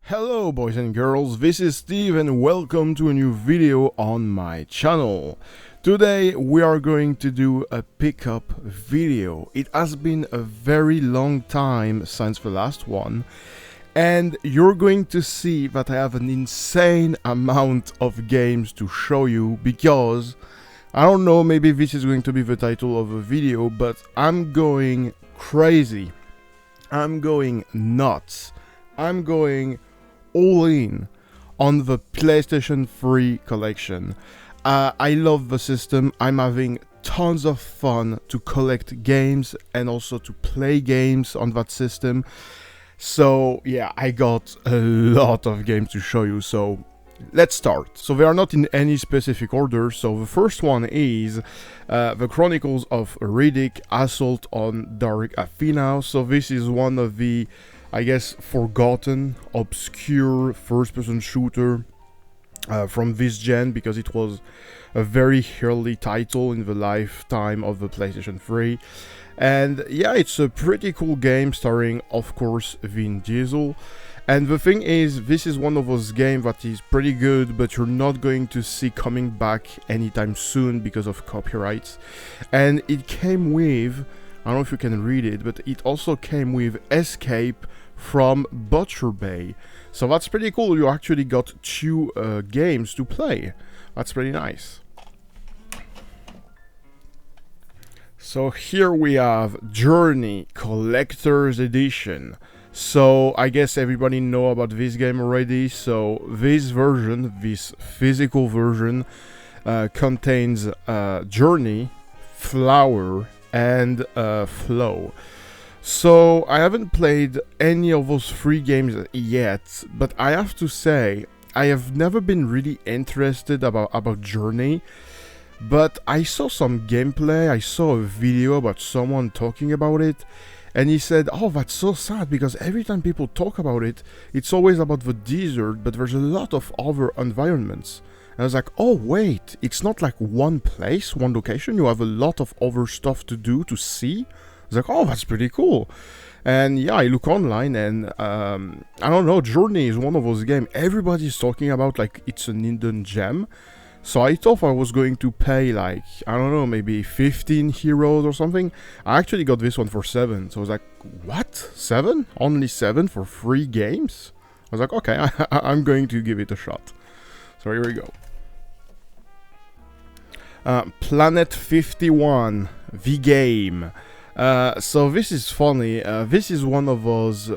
Hello boys and girls, this is Steve and welcome to a new video on my channel. Today we are going to do a pickup video. It has been a very long time since the last one, and you're going to see that I have an insane amount of games to show you because, I don't know, maybe this is going to be the title of a video, but I'm going crazy. I'm going nuts. I'm going all in on the PlayStation 3 collection. I love the system. I'm having tons of fun to collect games and also to play games on that system. So yeah, I got a lot of games to show you, so let's start. So they are not in any specific order. So the first one is the Chronicles of Riddick, Assault on Dark Athena. So this is one of the, I guess, forgotten, obscure first-person shooter from this gen, because it was a very early title in the lifetime of the PlayStation 3. And yeah, it's a pretty cool game starring, of course, Vin Diesel. And the thing is, this is one of those games that is pretty good, but you're not going to see coming back anytime soon because of copyrights. And it came with, I don't know if you can read it, but it also came with Escape from Butcher Bay. So that's pretty cool. You actually got two games to play. That's pretty nice. So here we have Journey Collector's Edition. So I guess everybody know about this game already. So this version, this physical version, contains Journey, Flower, and Flow. So I haven't played any of those three games yet, but I have to say I have never been really interested about Journey. But I saw some gameplay, I saw a video about someone talking about it, and he said, oh, that's so sad, because every time people talk about it, it's always about the desert, but there's a lot of other environments. And I was like, oh wait, it's not like one place, one location, you have a lot of other stuff to do, to see. I was like, oh, that's pretty cool. And yeah, I look online and, I don't know, Journey is one of those games everybody's talking about like it's an hidden gem. So I thought I was going to pay like, I don't know, maybe 15 euros or something. I actually got this one for 7. So I was like, what? 7? Only 7 for 3 games? I was like, okay, I'm going to give it a shot. So here we go. Planet 51, the game. So this is funny. This is one of those,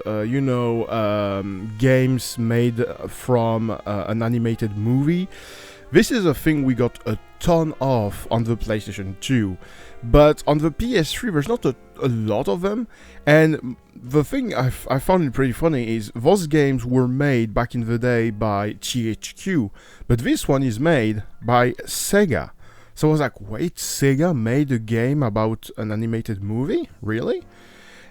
games made from an animated movie. This is a thing we got a ton of on the PlayStation 2, but on the PS3 there's not a lot of them, and the thing I found it pretty funny is those games were made back in the day by THQ, but this one is made by Sega. So I was like, wait, Sega made a game about an animated movie? Really?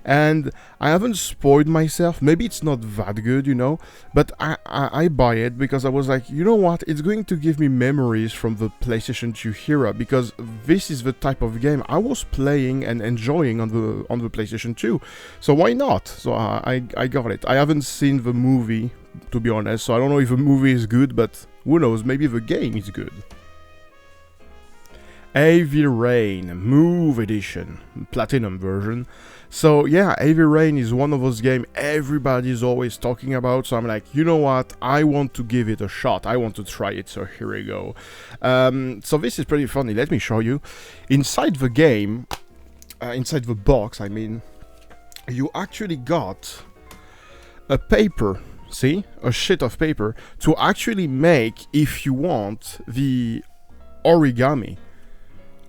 And I haven't spoiled myself, maybe it's not that good, you know, but I buy it because I was like, you know what, it's going to give me memories from the PlayStation 2 era, because this is the type of game I was playing and enjoying on the PlayStation 2, so why not? So I got it. I haven't seen the movie, to be honest, so I don't know if the movie is good, but who knows, maybe the game is good. Heavy Rain Move Edition, Platinum version. So yeah, Heavy Rain is one of those games everybody's always talking about, so I'm like, you know what, I want to give it a shot, I want to try it, so here we go. So this is pretty funny, let me show you. Inside the game, inside the box, I mean, you actually got a paper, see, a sheet of paper, to actually make, if you want, the origami.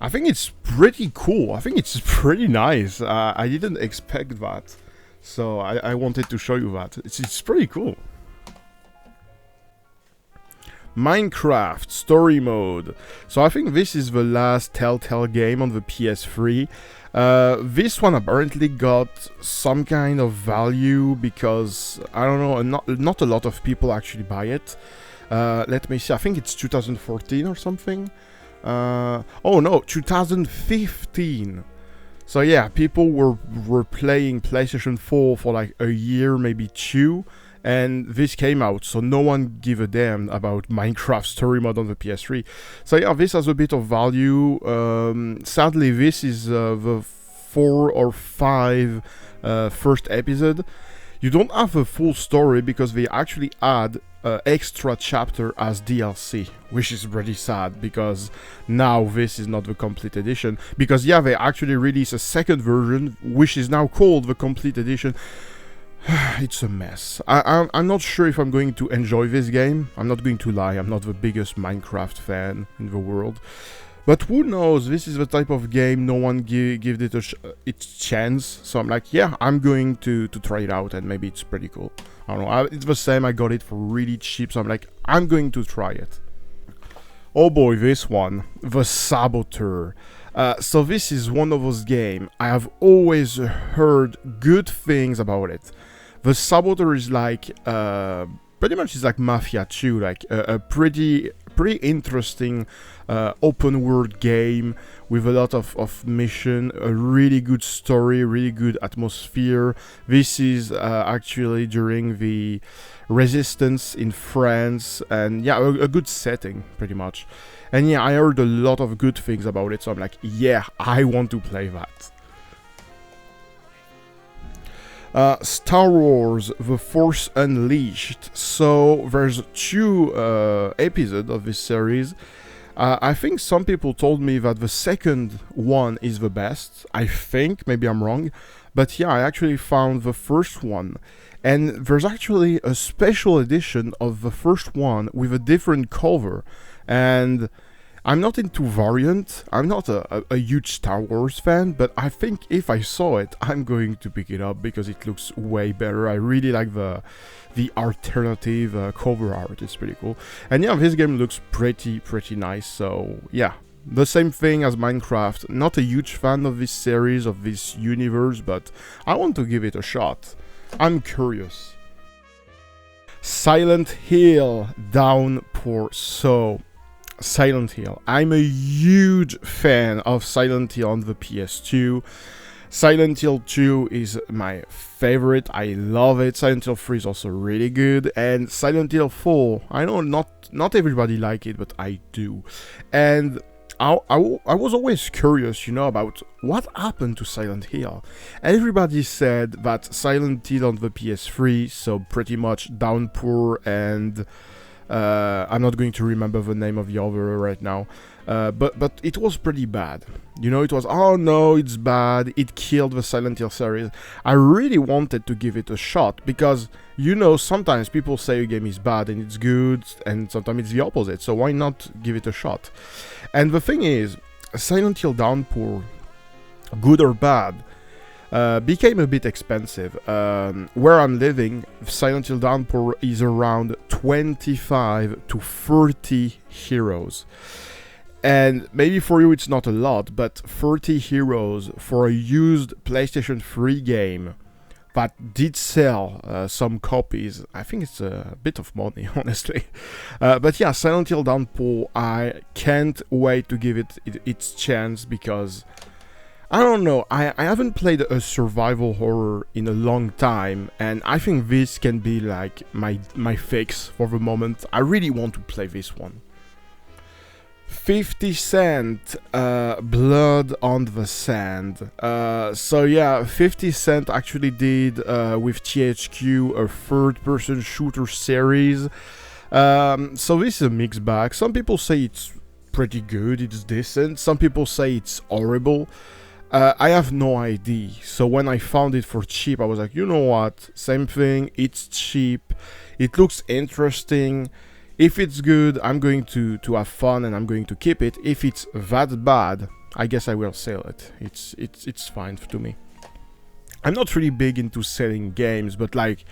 I think it's pretty cool. I think it's pretty nice. I didn't expect that, so I wanted to show you that. It's pretty cool. Minecraft Story Mode. So I think this is the last Telltale game on the PS3. This one apparently got some kind of value because, I don't know, not a lot of people actually buy it. Let me see, I think it's 2014 or something. Oh no, 2015. So yeah, people were playing PlayStation 4 for like a year, maybe 2, and this came out, so no one gave a damn about Minecraft story mode on the PS3. So yeah, this has a bit of value. Sadly, this is the 4 or 5 first episode. You don't have a full story because they actually add extra chapter as DLC, which is pretty sad because now this is not the complete edition. Because yeah, they actually released a second version, which is now called the complete edition. It's a mess. I'm not sure if I'm going to enjoy this game. I'm not going to lie, I'm not the biggest Minecraft fan in the world. But who knows, this is the type of game no one give it its chance. So I'm like, yeah, I'm going to try it out and maybe it's pretty cool. I don't know, it's the same, I got it for really cheap, so I'm like, I'm going to try it. Oh boy, this one, the Saboteur. So this is one of those games, I have always heard good things about it. The Saboteur is like, pretty much it's like Mafia 2, like a pretty interesting open world game with a lot of mission, a really good story, really good atmosphere. This is actually during the resistance in France, and yeah, a good setting pretty much. And yeah, I heard a lot of good things about it, so I'm like, yeah, I want to play that. Star Wars The Force Unleashed. So there's 2 episodes of this series. I think some people told me that the second one is the best. I think, maybe I'm wrong, but yeah, I actually found the first one, and there's actually a special edition of the first one with a different cover. And I'm not into variant, I'm not a huge Star Wars fan, but I think if I saw it, I'm going to pick it up because it looks way better. I really like the alternative cover art, it's pretty cool. And yeah, this game looks pretty nice, so yeah. The same thing as Minecraft, not a huge fan of this series, of this universe, but I want to give it a shot. I'm curious. Silent Hill Downpour. So, Silent Hill. I'm a huge fan of Silent Hill on the PS2. Silent Hill 2 is my favorite, I love it. Silent Hill 3 is also really good, and Silent Hill 4, I know not everybody like it, but I do. And I was always curious, you know, about what happened to Silent Hill. Everybody said that Silent Hill on the PS3, so pretty much Downpour and I'm not going to remember the name of the other right now, but it was pretty bad. You know, it was, oh no, it's bad, it killed the Silent Hill series. I really wanted to give it a shot, because, you know, sometimes people say a game is bad and it's good, and sometimes it's the opposite, so why not give it a shot? And the thing is, Silent Hill Downpour, good or bad, became a bit expensive. Where I'm living, Silent Hill Downpour is around 25 to 30 euros. And maybe for you it's not a lot, but 30 euros for a used PlayStation 3 game that did sell some copies, I think it's a bit of money, honestly. But yeah, Silent Hill Downpour, I can't wait to give it its chance, because I don't know, I haven't played a survival horror in a long time, and I think this can be like my fix for the moment. I really want to play this one. 50 Cent, Blood on the Sand. So yeah, 50 Cent actually did with THQ a third-person shooter series. So this is a mixed bag. Some people say it's pretty good, it's decent. Some people say it's horrible. I have no idea. So when I found it for cheap, I was like, you know what? Same thing, it's cheap. It looks interesting. If it's good, I'm going to have fun and I'm going to keep it. If it's that bad, I guess I will sell it. It's fine to me. I'm not really big into selling games, but like,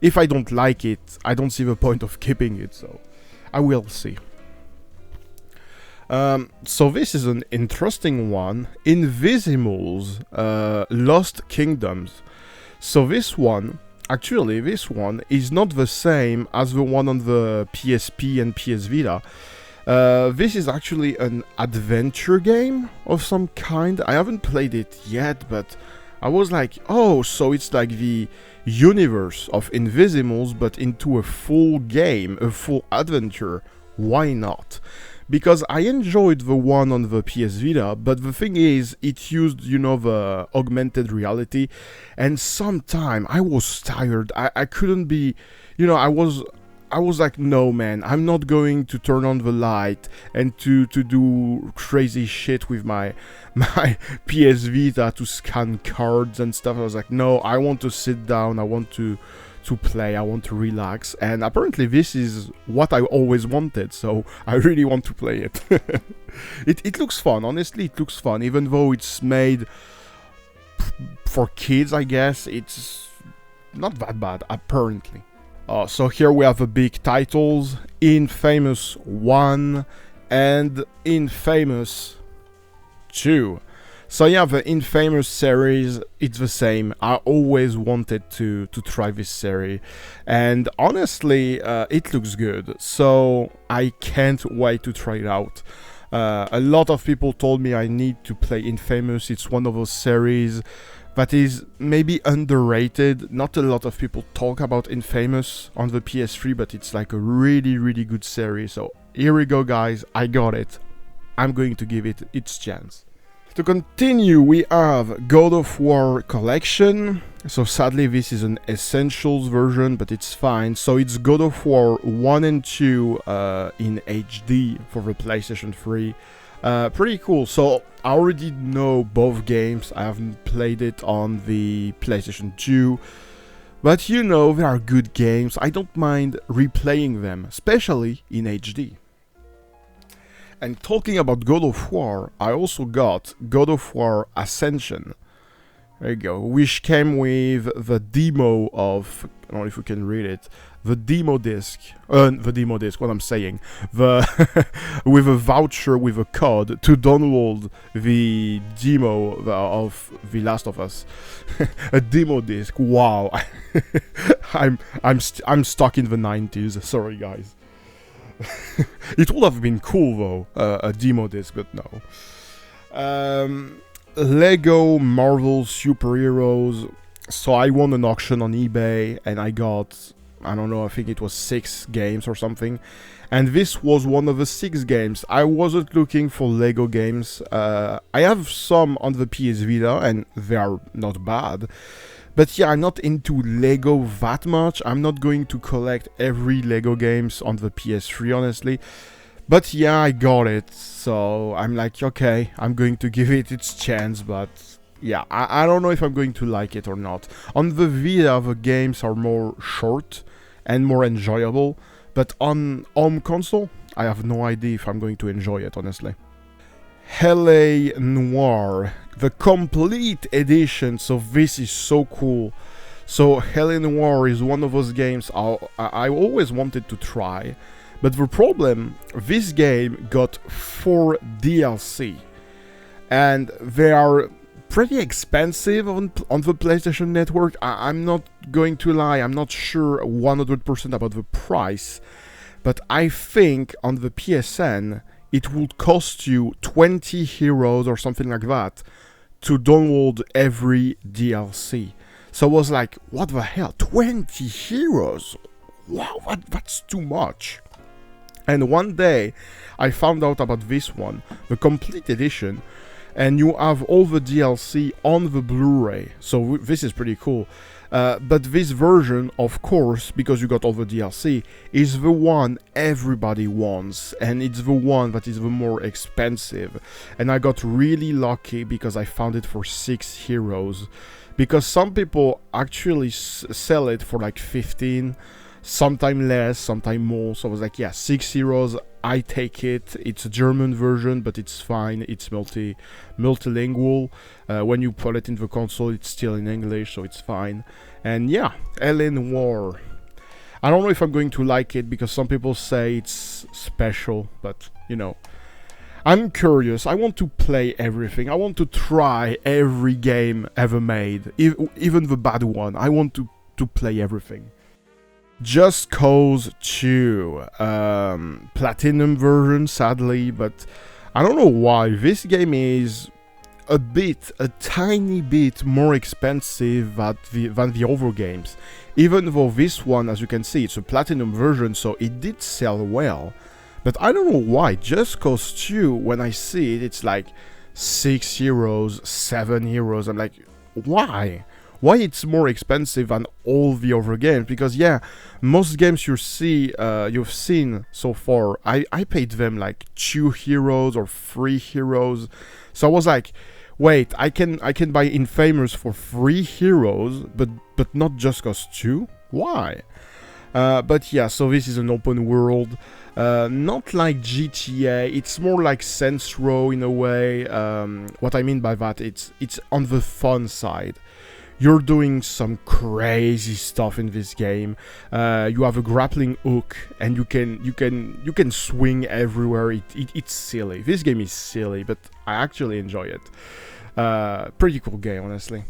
if I don't like it, I don't see the point of keeping it, so I will see. So this is an interesting one. Invisimals, Lost Kingdoms. So this one, actually, this one is not the same as the one on the PSP and PS Vita. This is actually an adventure game of some kind. I haven't played it yet, but I was like, oh, so it's like the universe of Invisimals, but into a full game, a full adventure. Why not? Because I enjoyed the one on the PS Vita, but the thing is, it used, you know, the augmented reality, and sometime I was tired. I couldn't be, you know, I was like, no man, I'm not going to turn on the light and to do crazy shit with my PS Vita to scan cards and stuff. I was like, no, I want to sit down, I want to play, I want to relax, and apparently this is what I always wanted, so I really want to play it. It looks fun, honestly, it looks fun, even though it's made for kids, I guess. It's not that bad, apparently. So here we have the big titles, Infamous 1 and Infamous 2. So yeah, the Infamous series, it's the same. I always wanted to try this series, and honestly, it looks good, so I can't wait to try it out. A lot of people told me I need to play Infamous. It's one of those series that is maybe underrated. Not a lot of people talk about Infamous on the PS3, but it's like a really, really good series. So here we go, guys. I got it. I'm going to give it its chance. To continue, we have God of War Collection. So sadly, this is an Essentials version, but it's fine. So it's God of War 1 and 2 in HD for the PlayStation 3. Pretty cool. So I already know both games. I haven't played it on the PlayStation 2. But you know, they are good games. I don't mind replaying them, especially in HD. And talking about God of War, I also got God of War Ascension. There you go, which came with the demo of, I don't know if you can read it, the demo disc, what I'm saying, with a voucher, with a code to download the demo of The Last of Us. A demo disc, wow. I'm stuck in the 90s, sorry guys. It would have been cool though, a demo disc, but no. Lego Marvel Superheroes. So I won an auction on eBay and I got, I don't know, I think it was 6 games or something. And this was one of the 6 games. I wasn't looking for Lego games. I have some on the PS Vita and they are not bad. But yeah, I'm not into Lego that much. I'm not going to collect every Lego games on the PS3, honestly. But yeah, I got it. So I'm like, okay, I'm going to give it its chance. But yeah, I don't know if I'm going to like it or not. On the Vita, the games are more short and more enjoyable. But on home console, I have no idea if I'm going to enjoy it, honestly. Noire, the complete edition, so this is so cool. So Noire is one of those games I always wanted to try, but the problem, this game got 4 DLC, and they are pretty expensive on the PlayStation Network. I'm not going to lie, I'm not sure 100% about the price, but I think on the PSN, it would cost you 20 euros or something like that to download every DLC. So I was like, what the hell, 20 euros? Wow, that's too much. And one day, I found out about this one, the complete edition, and you have all the DLC on the Blu-ray. So this is pretty cool. But this version, of course, because you got all the DLC, is the one everybody wants, and it's the one that is the more expensive. And I got really lucky because I found it for 6 euros. Because some people actually sell it for like 15, sometime less, sometime more. So I was like, yeah, 6 euros, I take it. It's a German version, but it's fine. It's multilingual. When you put it in the console, it's still in English, so it's fine. And yeah, Noire. I don't know if I'm going to like it because some people say it's special, but you know, I'm curious. I want to play everything. I want to try every game ever made, even the bad one. I want to play everything. Just Cause 2, Platinum version, sadly, but I don't know why. This game is a tiny bit more expensive than the other games. Even though this one, as you can see, it's a Platinum version, so it did sell well. But I don't know why. Just Cause 2, when I see it, it's like €6, €7. I'm like, why? Why it's more expensive than all the other games? Because yeah, most games you've seen so far, I paid them like €2 or €3. So I was like, wait, I can buy Infamous for €3, but not Just Cause 2? Why? But yeah, so this is an open world, not like GTA, it's more like Saints Row in a way. What I mean by that, it's on the fun side. You're doing some crazy stuff in this game. You have a grappling hook, and you can swing everywhere. It's silly. This game is silly, but I actually enjoy it. Pretty cool game, honestly.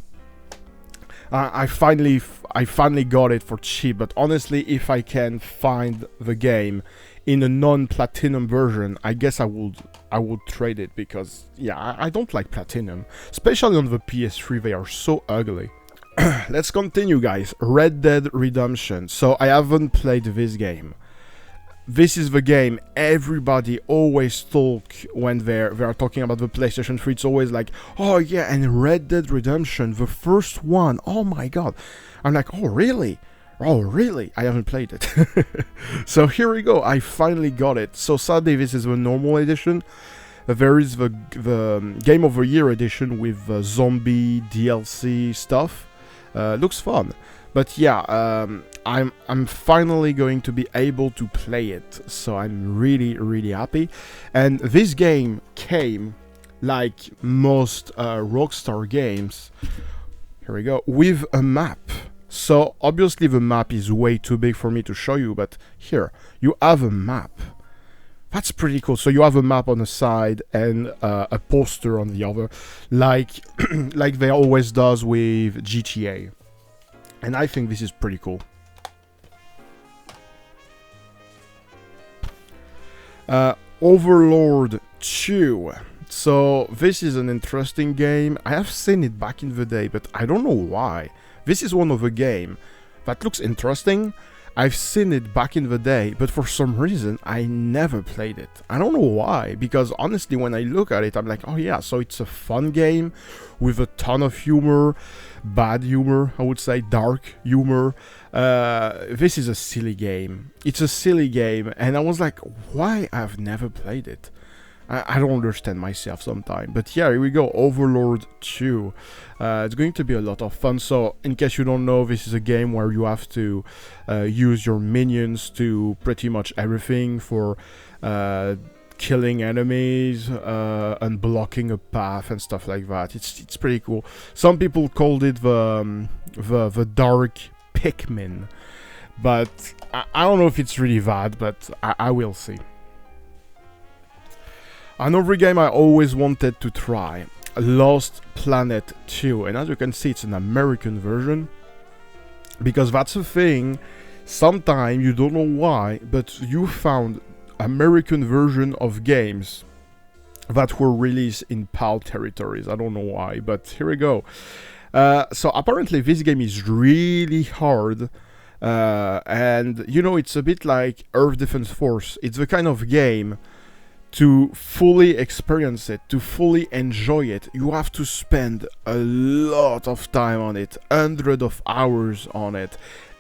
I finally got it for cheap, but honestly, if I can find the game in a non-platinum version, I guess I would trade it, because yeah, I don't like platinum, especially on the PS3. They are so ugly. Let's continue, guys. Red Dead Redemption. So I haven't played this game. This is the game everybody always talk when they are talking about the PlayStation 3. It's always like, oh yeah, and Red Dead Redemption, the first one, oh my god. I'm like, oh really? Oh really? I haven't played it. So here we go, I finally got it. So sadly, this is the normal edition. There is the Game of the Year edition with zombie DLC stuff. Looks fun. But yeah, I'm finally going to be able to play it, so I'm really happy. And this game came, like most Rockstar games, here we go, with a map. So obviously the map is way too big for me to show you, but here, you have a map. That's pretty cool. So you have a map on the side and a poster on the other, like like they always does with GTA. And I think this is pretty cool. Overlord 2. So this is an interesting game. I have seen it back in the day, but I don't know why. This is one of the game that looks interesting. I've seen it back in the day, but for some reason I never played it. I don't know why, because honestly when I look at it, I'm like, oh yeah, so it's a fun game with a ton of humor, bad humor, I would say, dark humor. This is a silly game. It's a silly game, and I was like, why I've never played it? I don't understand myself sometimes. But yeah, here we go, Overlord 2. It's going to be a lot of fun. So, in case you don't know, this is a game where you have to use your minions to pretty much everything for killing enemies, unblocking a path and stuff like that. It's pretty cool. Some people called it the Dark Pikmin. But I don't know if it's really that, but I will see. Another game I always wanted to try, Lost Planet 2, and as you can see, it's an American version, because that's the thing, sometimes you don't know why, but you found American version of games that were released in PAL territories. I don't know why, but here we go. So apparently this game is really hard, and you know, it's a bit like Earth Defense Force. It's the kind of game, to fully experience it, to fully enjoy it, you have to spend a lot of time on it, hundreds of hours on it.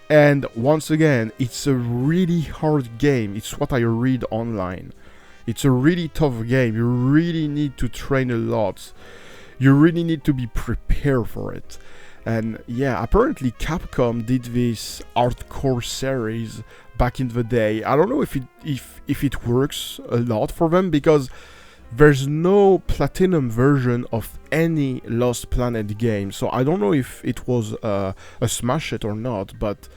And once again, it's a really hard game. It's what I read online. It's a really tough game. You really need to train a lot. You really need to be prepared for it. And yeah, apparently Capcom did this hardcore series back in the day. I don't know if it works a lot for them, because there's no platinum version of any Lost Planet game. So I don't know if it was a smash hit or not, but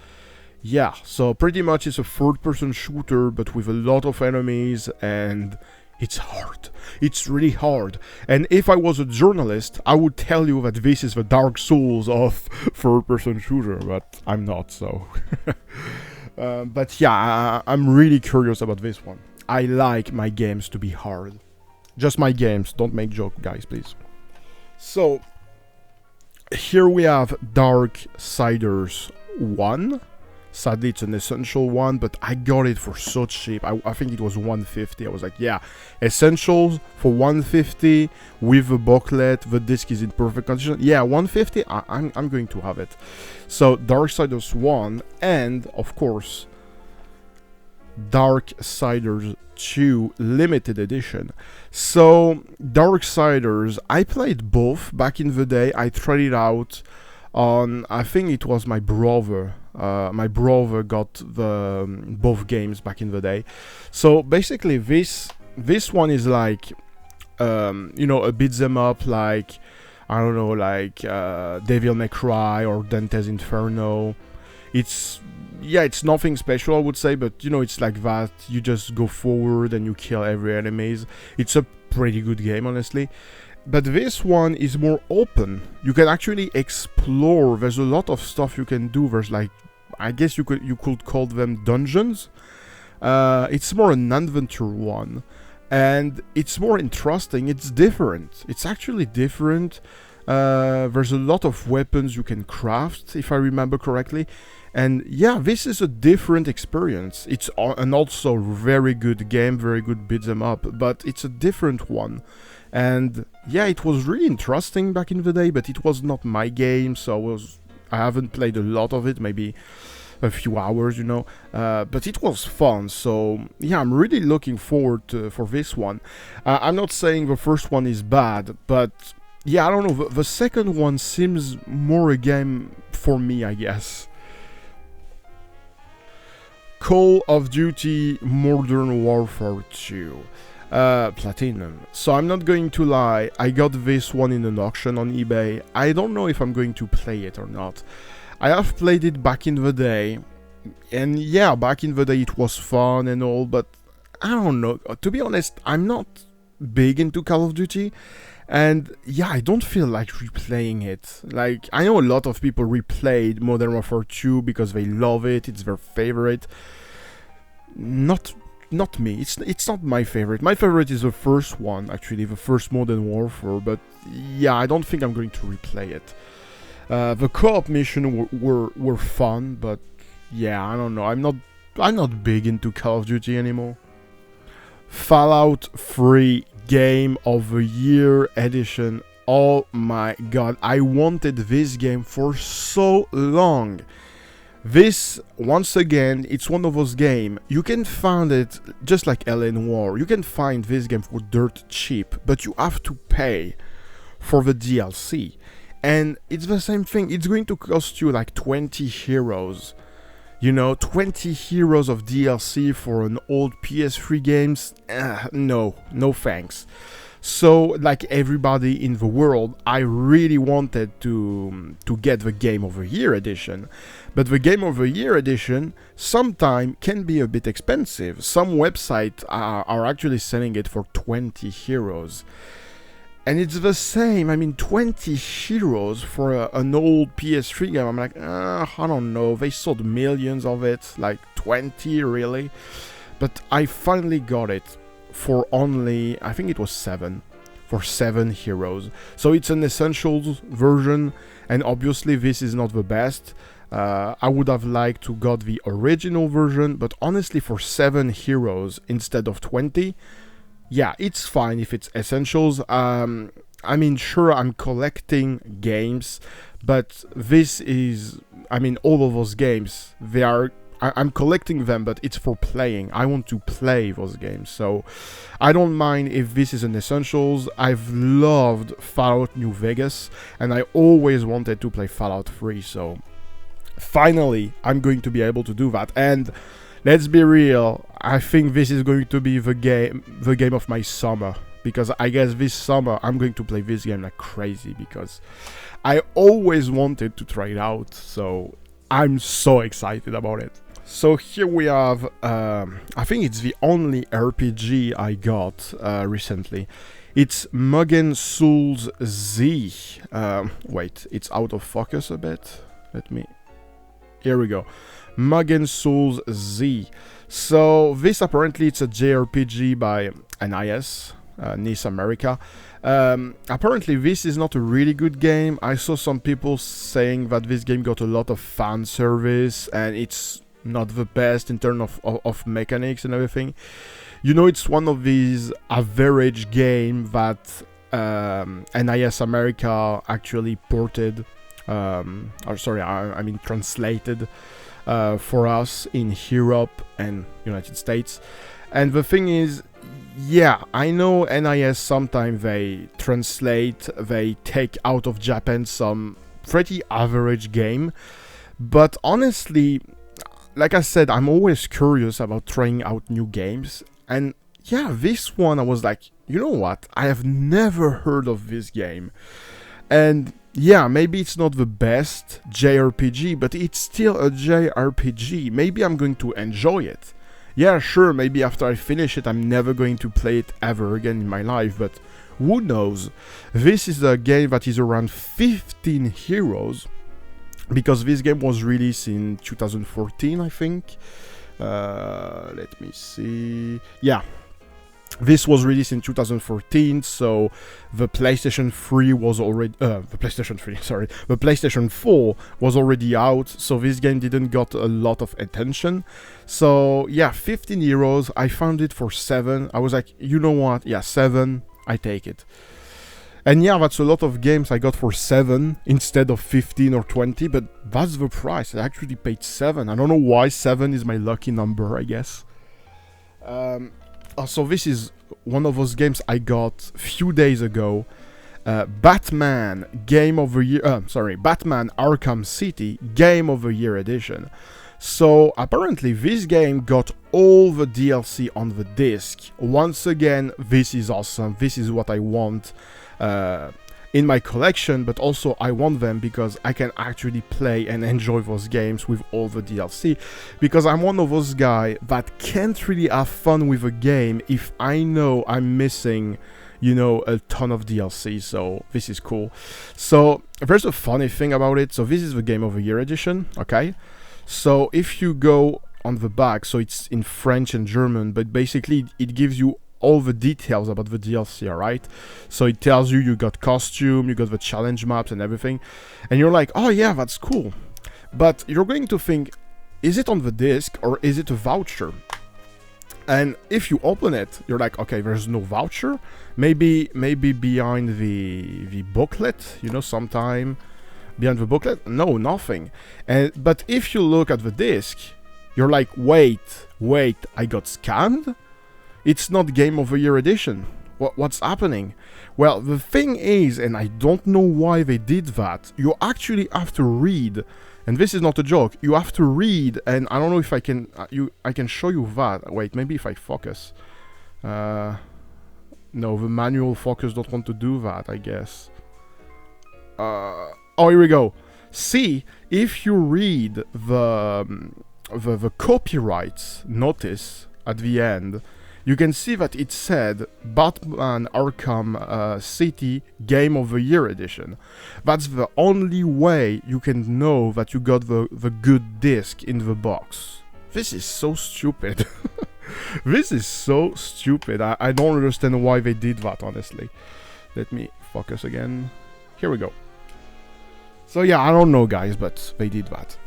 yeah, so pretty much it's a third-person shooter, but with a lot of enemies, and it's hard. It's really hard. And if I was a journalist, I would tell you that this is the Dark Souls of third-person shooter, but I'm not, so... But yeah, I'm really curious about this one. I like my games to be hard. Just my games, don't make joke, guys, please. So, here we have Darksiders 1. Sadly, it's an essential one, but I got it for so cheap. I think it was 150. I was like, yeah, essentials for 150 with a booklet. The disc is in perfect condition. Yeah, 150. I'm going to have it. So Darksiders 1, and of course Darksiders 2 limited edition. So Darksiders, I played both back in the day. I tried it out on, I think it was my brother. My brother got the both games back in the day. So basically, this one is like, you know, a beat them up, like, I don't know, like Devil May Cry or Dante's Inferno. It's, yeah, it's nothing special, I would say, but you know, it's like that. You just go forward and you kill every enemies. It's a pretty good game, honestly. But this one is more open. You can actually explore. There's a lot of stuff you can do. There's like, I guess you could call them dungeons. It's more an adventure one, and it's more interesting. It's different. It's actually different. There's a lot of weapons you can craft, if I remember correctly. And yeah, this is a different experience. It's an also very good game, very good beat 'em up, but it's a different one. And yeah, it was really interesting back in the day, but it was not my game, so I haven't played a lot of it, maybe a few hours, you know, but it was fun. So yeah, I'm really looking forward for this one. I'm not saying the first one is bad, but yeah, I don't know, the second one seems more a game for me, I guess. Call of Duty Modern Warfare 2. Platinum. So I'm not going to lie, I got this one in an auction on eBay. I don't know if I'm going to play it or not. I have played it back in the day, and yeah, back in the day it was fun and all, but I don't know. To be honest, I'm not big into Call of Duty, and yeah, I don't feel like replaying it. Like, I know a lot of people replayed Modern Warfare 2 because they love it, it's their favorite. Not me. It's not my favorite. My favorite is the first one, actually, the first Modern Warfare, but yeah, I don't think I'm going to replay it. The co-op mission were fun, but yeah, I don't know. I'm not big into Call of Duty anymore. Fallout 3 Game of the Year edition. Oh my god, I wanted this game for so long. This, once again, it's one of those games, you can find it, just like LA Noire, you can find this game for dirt cheap, but you have to pay for the DLC. And it's the same thing, it's going to cost you like 20 heroes. You know, 20 heroes of DLC for an old PS3 games? No thanks. So, like everybody in the world, I really wanted to get the Game of the Year edition. But the Game of the Year edition sometimes can be a bit expensive. Some websites are actually selling it for 20 heroes. And it's the same, I mean, 20 heroes for an old PS3 game. I'm like, I don't know, they sold millions of it, like 20 really. But I finally got it for only, I think it was 7 heroes. So it's an essentials version, and obviously this is not the best. I would have liked to got the original version, but honestly for 7 heroes instead of 20, yeah, it's fine if it's essentials. I mean, sure, I'm collecting games, but this is, I mean, all of those games, they are, I'm collecting them, but it's for playing. I want to play those games, so I don't mind if this is an essentials. I've loved Fallout New Vegas, and I always wanted to play Fallout 3, so finally, I'm going to be able to do that. And let's be real, I think this is going to be the game of my summer, because I guess this summer I'm going to play this game like crazy, because I always wanted to try it out, so I'm so excited about it. So here we have, I think it's the only RPG I got recently. It's Mugen Souls Z. Wait, it's out of focus a bit. Let me... Here we go. Mugen Souls Z. So this apparently it's a JRPG by NIS, NIS America. Apparently this is not a really good game. I saw some people saying that this game got a lot of fan service and it's not the best in terms of mechanics and everything. You know, it's one of these average games that NIS America actually ported, I mean translated for us in Europe and United States. And the thing is, yeah, I know NIS sometimes they translate, they take out of Japan some pretty average game, but honestly, like I said, I'm always curious about trying out new games, and yeah, this one I was like, you know what, I have never heard of this game, and yeah, maybe it's not the best JRPG, but it's still a JRPG, maybe I'm going to enjoy it. Yeah, sure, maybe after I finish it, I'm never going to play it ever again in my life, but who knows? This is a game that is around 15 euros, because this game was released in 2014, I think. Let me see. Yeah, this was released in 2014, so the PlayStation 3 was already... the PlayStation 4 was already out, so this game didn't got a lot of attention. So, yeah, 15 euros, I found it for 7. I was like, you know what? Yeah, 7, I take it. And yeah, that's a lot of games I got for 7 instead of 15 or 20, but that's the price. I actually paid 7. I don't know why 7 is my lucky number, I guess. So this is one of those games I got a few days ago. Batman Game of the Year... Batman Arkham City Game of the Year Edition. So apparently this game got all the DLC on the disc. Once again, this is awesome. This is what I want in my collection, but also I want them because I can actually play and enjoy those games with all the DLC, because I'm one of those guys that can't really have fun with a game if I know I'm missing, you know, a ton of DLC, so this is cool. So there's a funny thing about it. So this is the Game of the Year edition, okay? So if you go on the back, so it's in French and German, but basically it gives you all the details about the DLC, alright? So it tells you got costume, you got the challenge maps and everything, and you're like, oh yeah, that's cool. But you're going to think, is it on the disc or is it a voucher? And if you open it, you're like, okay, there's no voucher. Maybe behind the booklet, you know, sometime behind the booklet. No, nothing. But if you look at the disc, you're like, wait, I got scammed? It's not Game of the Year edition. What's happening? Well, the thing is, and I don't know why they did that, you actually have to read, and this is not a joke, you have to read, and I don't know if I can, I can show you that. Wait, maybe if I focus. No, the manual focus don't want to do that, I guess. Oh, here we go. See, if you read the copyright notice at the end, you can see that it said Batman Arkham City Game of the Year Edition. That's the only way you can know that you got the good disc in the box. This is so stupid. This is so stupid. I don't understand why they did that, honestly. Let me focus again. Here we go. So yeah, I don't know, guys, but they did that.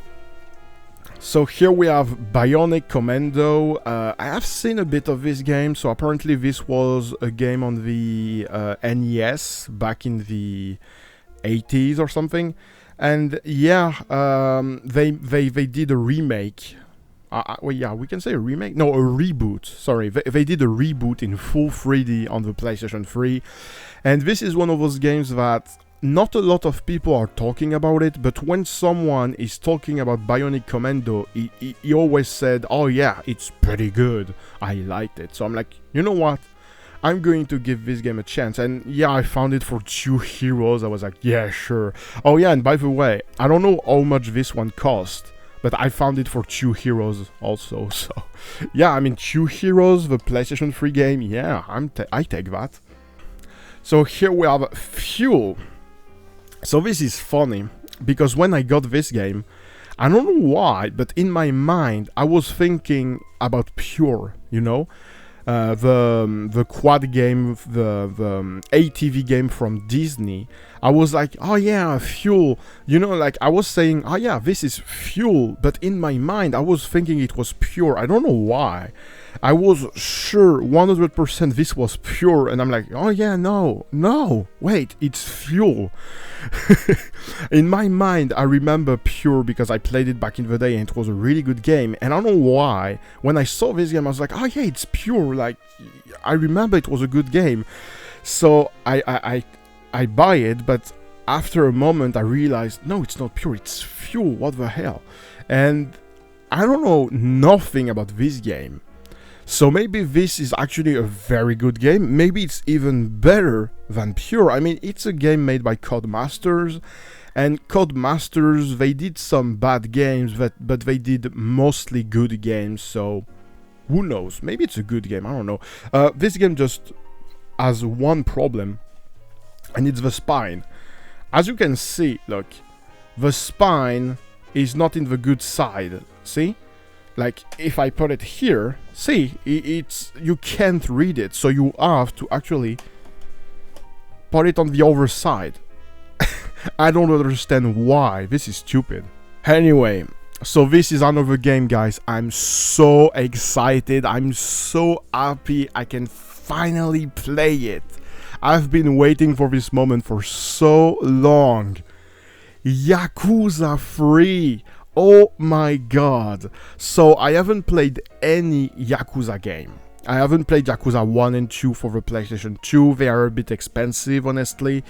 So here we have Bionic Commando. I have seen a bit of this game, so apparently this was a game on the NES back in the 80s or something. And yeah, they did a remake. Well, yeah, we can say a remake? No, a reboot. Sorry, they did a reboot in full 3D on the PlayStation 3. And this is one of those games that not a lot of people are talking about it, but when someone is talking about Bionic Commando, he always said, oh yeah, it's pretty good, I liked it. So I'm like, you know what, I'm going to give this game a chance. And yeah, I found it for 2 euros. I was like, yeah, sure. Oh yeah, and by the way, I don't know how much this one cost, but I found it for 2 euros also. So yeah, I mean, 2 euros, the PlayStation 3 game, yeah, I take that. So here we have Fuel. So this is funny, because when I got this game, I don't know why, but in my mind, I was thinking about Pure, you know? The quad game, the ATV game from Disney. I was like, oh yeah, Fuel. You know, like I was saying, oh yeah, this is Fuel. But in my mind, I was thinking it was Pure. I don't know why. I was sure 100% this was Pure. And I'm like, oh yeah, no, wait, it's Fuel. In my mind, I remember Pure because I played it back in the day and it was a really good game. And I don't know why, when I saw this game, I was like, oh yeah, it's Pure. Like, I remember it was a good game. So I buy it, but after a moment I realized, no, it's not Pure, it's Fuel, what the hell? And I don't know nothing about this game. So maybe this is actually a very good game. Maybe it's even better than Pure. I mean, it's a game made by Codemasters. And Codemasters, they did some bad games, but they did mostly good games. So who knows? Maybe it's a good game. I don't know. This game just has one problem. And it's the spine. As you can see, look. The spine is not in the good side. See? Like, if I put it here, see, it's you can't read it, so you have to actually put it on the other side. I don't understand why, this is stupid. Anyway, so this is another game, guys. I'm so excited, I'm so happy I can finally play it. I've been waiting for this moment for so long. Yakuza 3! Oh my god. So I haven't played any Yakuza game. I haven't played Yakuza 1 and 2 for the PlayStation 2. They are a bit expensive, honestly.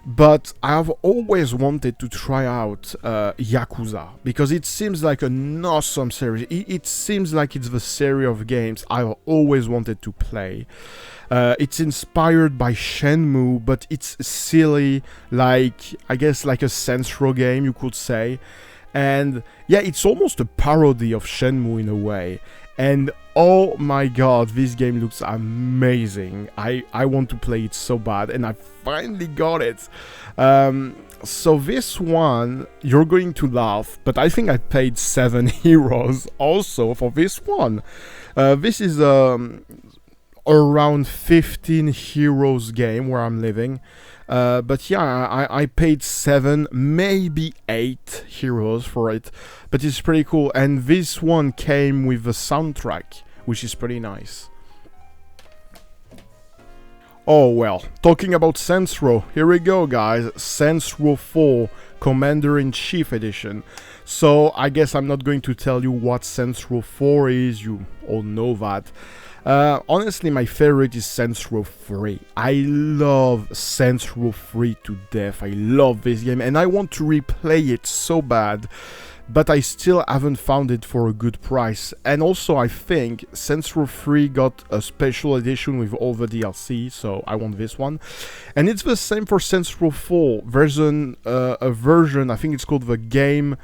But I've always wanted to try out Yakuza, because it seems like an awesome series. It seems like it's the series of games I've always wanted to play. It's inspired by Shenmue, but it's silly, like, I guess like a Sensro game, you could say. And yeah, it's almost a parody of Shenmue in a way. And oh my god, this game looks amazing. I want to play it so bad, and I finally got it. So this one, you're going to laugh, but I think I paid 7 euros also for this one. This is around 15 euros game where I'm living. But yeah, I paid 7, maybe 8 euros for it, but it's pretty cool. And this one came with the soundtrack, which is pretty nice. Oh well, talking about Sensro, here we go, guys. Sensro 4 Commander-in-Chief Edition. So I guess I'm not going to tell you what Sensro 4 is, you all know that. Honestly, my favorite is Sensro 3. I love Sensro 3 to death. I love this game and I want to replay it so bad, but I still haven't found it for a good price. And also I think Sensro 3 got a special edition with all the DLC, so I want this one. And it's the same for Sensro 4. There's a version, I think it's called the Game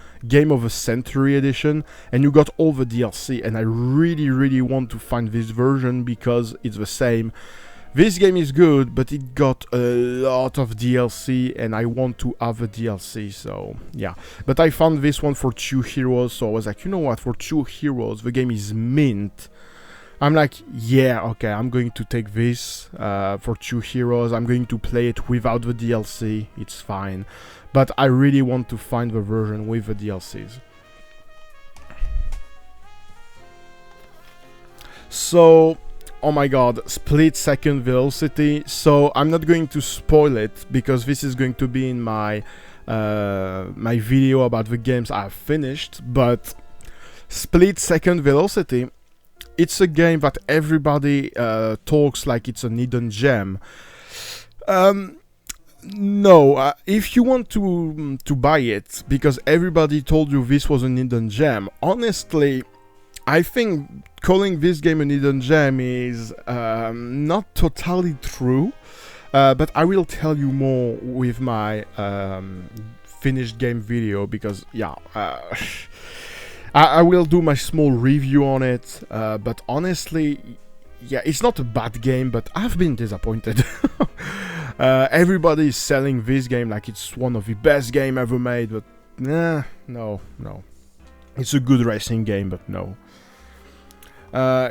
of a Century edition, and you got all the DLC, and I really want to find this version because it's the same. This game is good, but it got a lot of DLC, and I want to have a DLC, so yeah. But I found this one for 2 euros, so I was like, you know what, for 2 euros, the game is mint. I'm like, yeah, okay, I'm going to take this for 2 euros. I'm going to play it without the DLC, it's fine. But I really want to find the version with the DLCs. So, oh my god, split second velocity. So I'm not going to spoil it because this is going to be in my my video about the games I've finished. But split second velocity, it's a game that everybody talks like it's an hidden gem. No, if you want to buy it because everybody told you this was an hidden gem, honestly, I think calling this game an hidden gem is not totally true, but I will tell you more with my finished game video because, yeah, I will do my small review on it, but honestly, yeah, it's not a bad game, but I've been disappointed. Everybody is selling this game like it's one of the best games ever made, but nah, no. It's a good racing game, but no.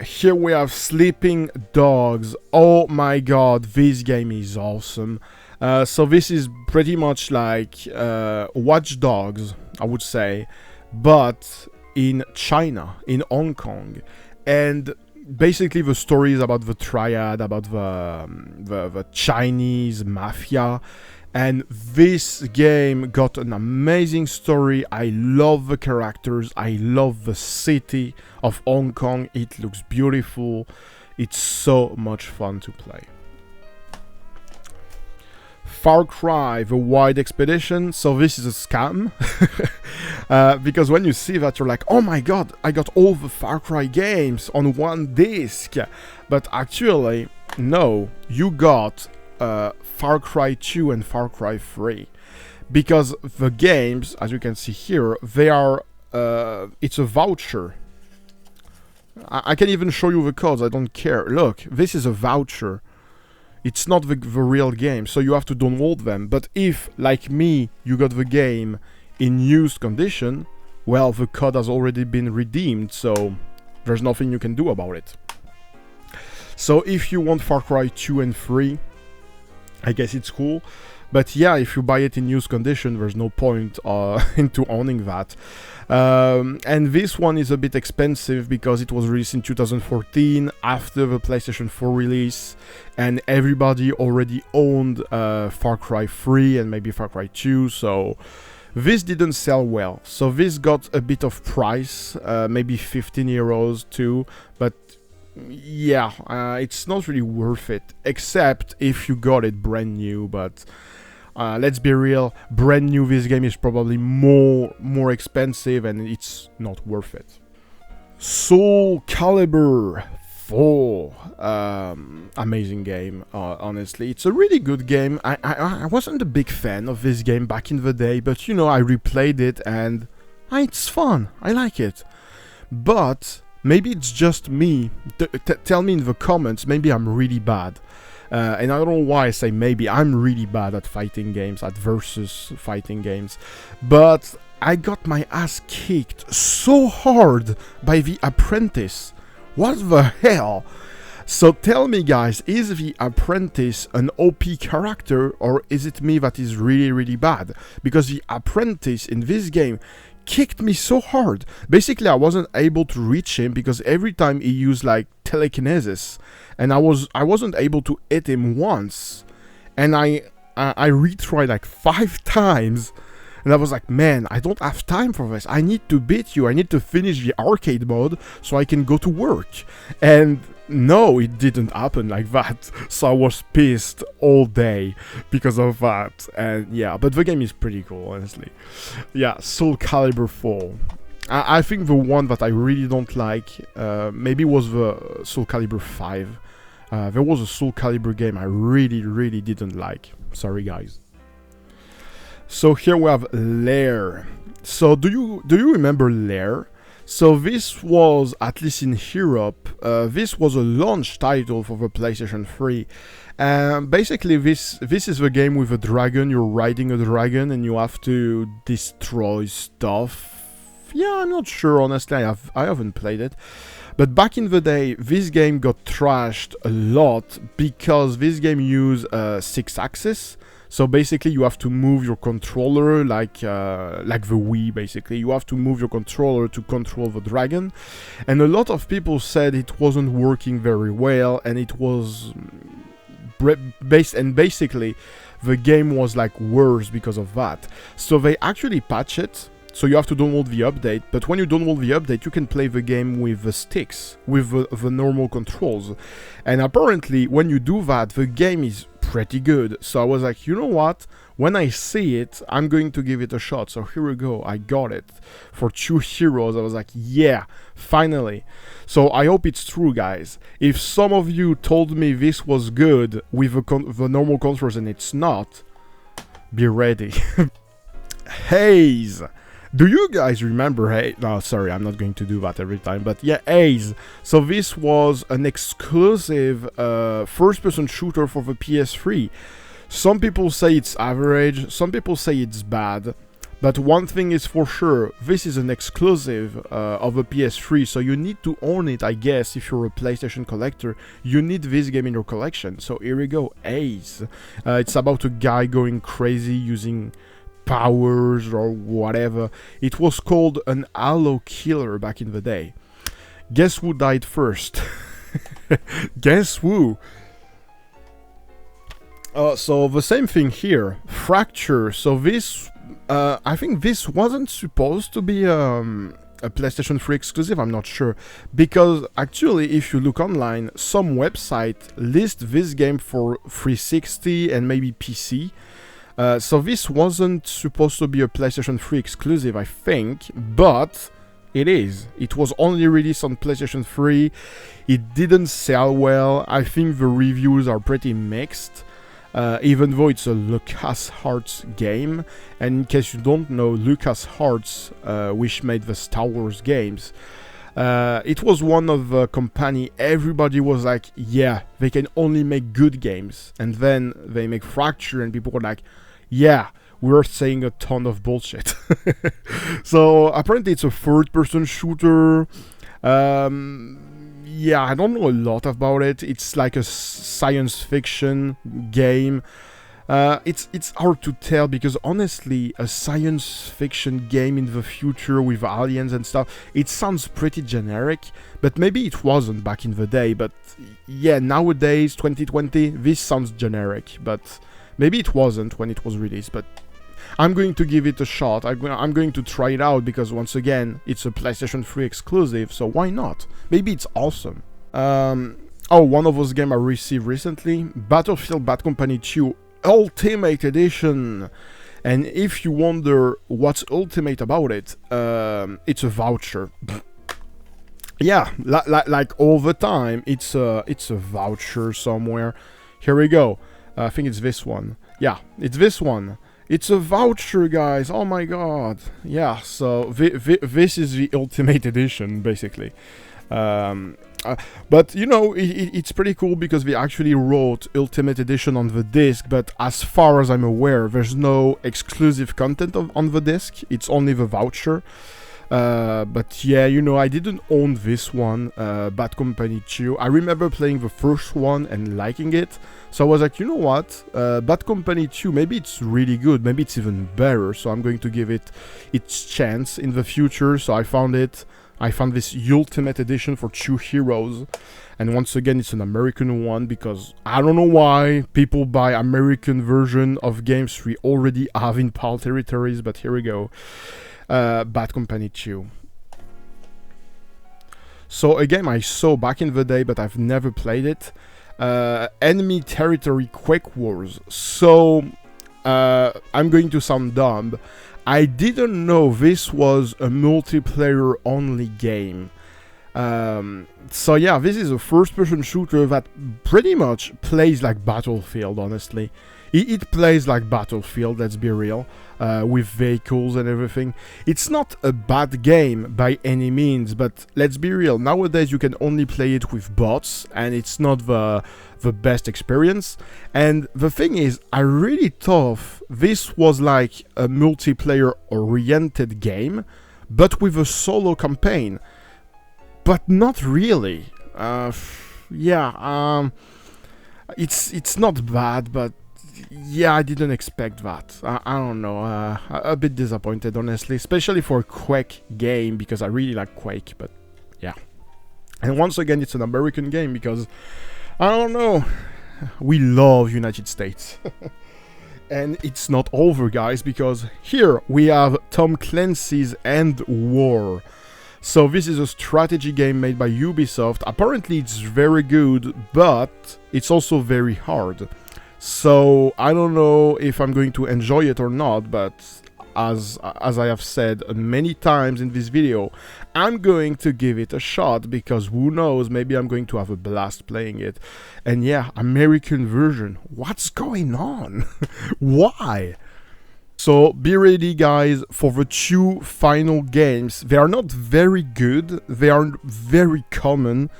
Here we have Sleeping Dogs. Oh my god, this game is awesome. So this is pretty much like Watch Dogs, I would say, but in China, in Hong Kong. And basically the story is about the triad, about the Chinese mafia. And this game got an amazing story. I love the characters. I love the city of Hong Kong. It looks beautiful. It's so much fun to play. Far Cry, The Wide Expedition. So this is a scam. Because when you see that, you're like, oh my god, I got all the Far Cry games on one disc. But actually, no, you got Far Cry 2 and Far Cry 3, because the games, as you can see here, they are it's a voucher. I can even show you the codes, I don't care. Look, this is a voucher. It's not the real game, so you have to download them. But if, like me, you got the game in used condition, well, the code has already been redeemed, so there's nothing you can do about it. So if you want Far Cry 2 and 3, I guess it's cool, but yeah, if you buy it in used condition, there's no point into owning that. And this one is a bit expensive because it was released in 2014 after the PlayStation 4 release, and everybody already owned Far Cry 3 and maybe Far Cry 2, so this didn't sell well. So this got a bit of price, maybe 15 euros too, but yeah, it's not really worth it, except if you got it brand new. But let's be real, brand new this game is probably more expensive, and it's not worth it. Soul Calibur 4, amazing game. Honestly, it's a really good game. I wasn't a big fan of this game back in the day, but you know, I replayed it and it's fun. I like it, but maybe it's just me. Tell me in the comments, maybe I'm really bad. And I don't know why I say maybe. I'm really bad at fighting games, at versus fighting games. But I got my ass kicked so hard by The Apprentice. What the hell? So tell me guys, is The Apprentice an OP character, or is it me that is really bad? Because The Apprentice in this game kicked me so hard. Basically, I wasn't able to reach him because every time he used like telekinesis, and I wasn't able to hit him once, and I retried like 5 times, and I was like, man, I don't have time for this. I need to beat you. I need to finish the arcade mode so I can go to work. And no, it didn't happen like that. So I was pissed all day because of that. And yeah, but the game is pretty cool, honestly. Yeah, Soul Calibur 4. I think the one that I really don't like maybe was the Soul Calibur 5. There was a Soul Calibur game I really didn't like. Sorry guys. So here we have Lair. So do you remember Lair? So this was, at least in Europe, this was a launch title for the PlayStation 3. Basically, this is the game with a dragon. You're riding a dragon and you have to destroy stuff. Yeah, I'm not sure, honestly. I haven't played it. But back in the day, this game got trashed a lot because this game used 6-axis. So basically, you have to move your controller like the Wii. Basically, you have to move your controller to control the dragon, and a lot of people said it wasn't working very well, and it was basically the game was like worse because of that. So they actually patched it. So you have to download the update, but when you download the update, you can play the game with the sticks, with the normal controls. And apparently, when you do that, the game is pretty good. So I was like, you know what? When I see it, I'm going to give it a shot. So here we go. I got it for 2 heroes. I was like, yeah, finally. So I hope it's true, guys. If some of you told me this was good with the normal controls and it's not, be ready. Haze. Do you guys remember Haze? No, sorry, I'm not going to do that every time. But yeah, Haze. So this was an exclusive first-person shooter for the PS3. Some people say it's average. Some people say it's bad. But one thing is for sure, this is an exclusive of a PS3, so you need to own it, I guess. If you're a PlayStation collector, you need this game in your collection. So here we go, Haze. It's about a guy going crazy using powers or whatever. It was called an Halo killer back in the day. Guess who died first? Guess who? So the same thing here, Fracture. So this, I think this wasn't supposed to be a PlayStation 3 exclusive, I'm not sure. Because actually, if you look online, some website list this game for 360 and maybe PC. So this wasn't supposed to be a PlayStation 3 exclusive, I think, but it is. It was only released on PlayStation 3. It didn't sell well. I think the reviews are pretty mixed. Even though it's a LucasArts game, and in case you don't know, LucasArts, which made the Star Wars games, it was one of the company everybody was like, yeah, they can only make good games, and then they make Fracture, and people were like, yeah, we're saying a ton of bullshit. So apparently it's a third-person shooter. Yeah, I don't know a lot about it. It's like a science fiction game. It's hard to tell because honestly, a science fiction game in the future with aliens and stuff, it sounds pretty generic, but maybe it wasn't back in the day. But yeah, nowadays, 2020, this sounds generic, but maybe it wasn't when it was released. But I'm going to give it a shot. I'm going to try it out because once again, it's a PlayStation 3 exclusive, so why not? Maybe it's awesome. Oh, one of those games I received recently, Battlefield Bad Company 2 Ultimate Edition. And if you wonder what's ultimate about it, it's a voucher. Yeah, like all the time, it's a voucher somewhere. Here we go. I think it's this one. Yeah, it's this one. It's a voucher, guys. Oh my god. Yeah, so this is the Ultimate Edition, basically. But, you know, it's pretty cool because they actually wrote Ultimate Edition on the disc, but as far as I'm aware, there's no exclusive content on the disc. It's only the voucher. But yeah, you know, I didn't own this one, Bad Company 2. I remember playing the first one and liking it. So I was like, you know what, Bad Company 2, maybe it's really good, maybe it's even better. So I'm going to give it its chance in the future. So I found it. I found this Ultimate Edition for 2 Heroes. And once again, it's an American one because I don't know why people buy American version of games we already have in PAL territories, but here we go. Bad Company 2. So a game I saw back in the day, but I've never played it. Enemy Territory Quake Wars. So I'm going to sound dumb. I didn't know this was a multiplayer only game. So yeah, this is a first-person shooter that pretty much plays like Battlefield, honestly. It plays like Battlefield, let's be real, with vehicles and everything. It's not a bad game by any means, but let's be real, nowadays you can only play it with bots, and it's not the best experience. And the thing is, I really thought this was like a multiplayer-oriented game, but with a solo campaign. But not really. Yeah, it's not bad, but yeah, I didn't expect that. I don't know, a bit disappointed, honestly, especially for a Quake game, because I really like Quake, but yeah. And once again, it's an American game, because, I don't know, we love United States. And it's not over, guys, because here we have Tom Clancy's End War. So this is a strategy game made by Ubisoft. Apparently it's very good, but it's also very hard. So I don't know if I'm going to enjoy it or not, but as I have said many times in this video, I'm going to give it a shot, because who knows, maybe I'm going to have a blast playing it. And yeah, American version, what's going on? Why? So be ready, guys, for the 2 final games. They are not very good, they are very common,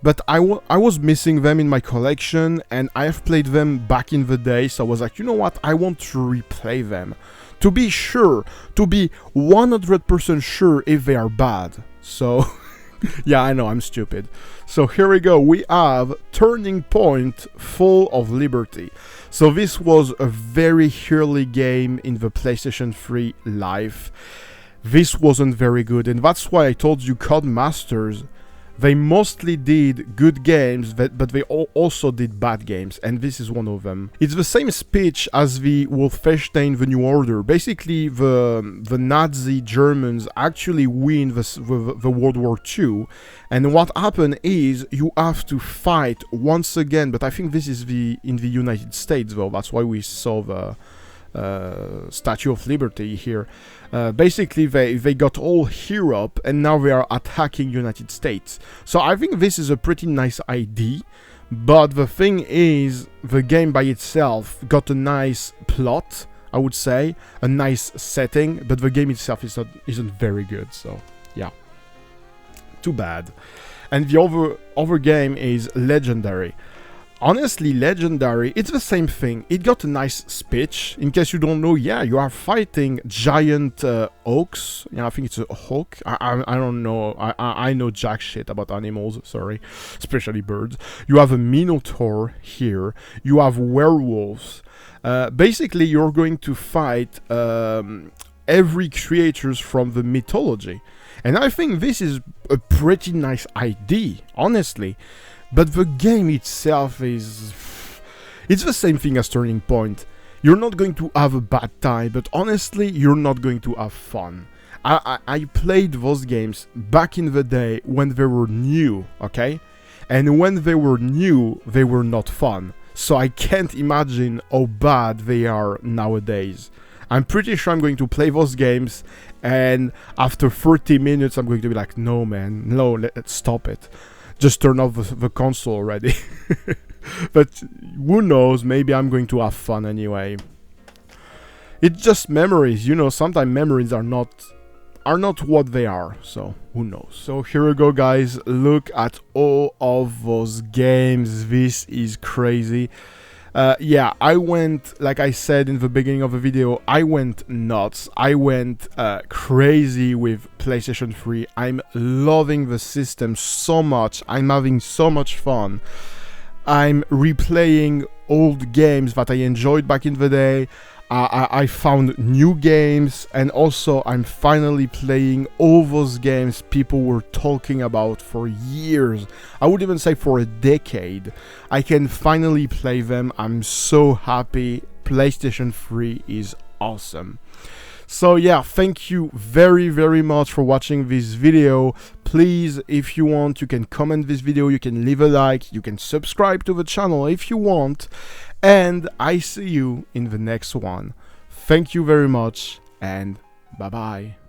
but I was missing them in my collection, and I have played them back in the day, so I was like, you know what, I want to replay them, to be sure, to be 100% sure if they are bad. So, yeah, I know, I'm stupid. So here we go, we have Turning Point, Fall of Liberty. So this was a very early game in the PlayStation 3 life. This wasn't very good, and that's why I told you Codemasters, they mostly did good games, but they also did bad games, and this is one of them. It's the same speech as the Wolfenstein The New Order. Basically, the Nazi Germans actually win the World War II, and what happened is you have to fight once again, but I think this is in the United States though, that's why we saw the Statue of Liberty here. Basically they got all Europe and now they are attacking United States. So I think this is a pretty nice idea, but the thing is the game by itself got a nice plot, I would say, a nice setting, but the game itself isn't very good, so yeah, too bad. And the other game is Legendary. Honestly, Legendary, it's the same thing. It got a nice speech. In case you don't know, yeah, you are fighting giant oaks. Yeah, I think it's a hawk. I don't know. I know jack shit about animals, sorry. Especially birds. You have a minotaur here. You have werewolves. Basically, you're going to fight every creatures from the mythology. And I think this is a pretty nice idea, honestly. But the game itself is... it's the same thing as Turning Point. You're not going to have a bad time, but honestly, you're not going to have fun. I played those games back in the day when they were new, okay? And when they were new, they were not fun. So I can't imagine how bad they are nowadays. I'm pretty sure I'm going to play those games, and after 30 minutes, I'm going to be like, no man, no, let's stop it. Just turn off the console already. But who knows, maybe I'm going to have fun anyway. It's just memories, you know, sometimes memories are not what they are, so who knows. So here we go, guys, look at all of those games. This is crazy. Yeah, I went, like I said in the beginning of the video, I went nuts. I went crazy with PlayStation 3. I'm loving the system so much. I'm having so much fun. I'm replaying old games that I enjoyed back in the day. I found new games, and also I'm finally playing all those games people were talking about for years. I would even say for a decade. I can finally play them. I'm so happy. PlayStation 3 is awesome. So yeah, thank you very, very much for watching this video. Please, if you want, you can comment this video, you can leave a like, you can subscribe to the channel if you want, and I see you in the next one. Thank you very much, and bye bye.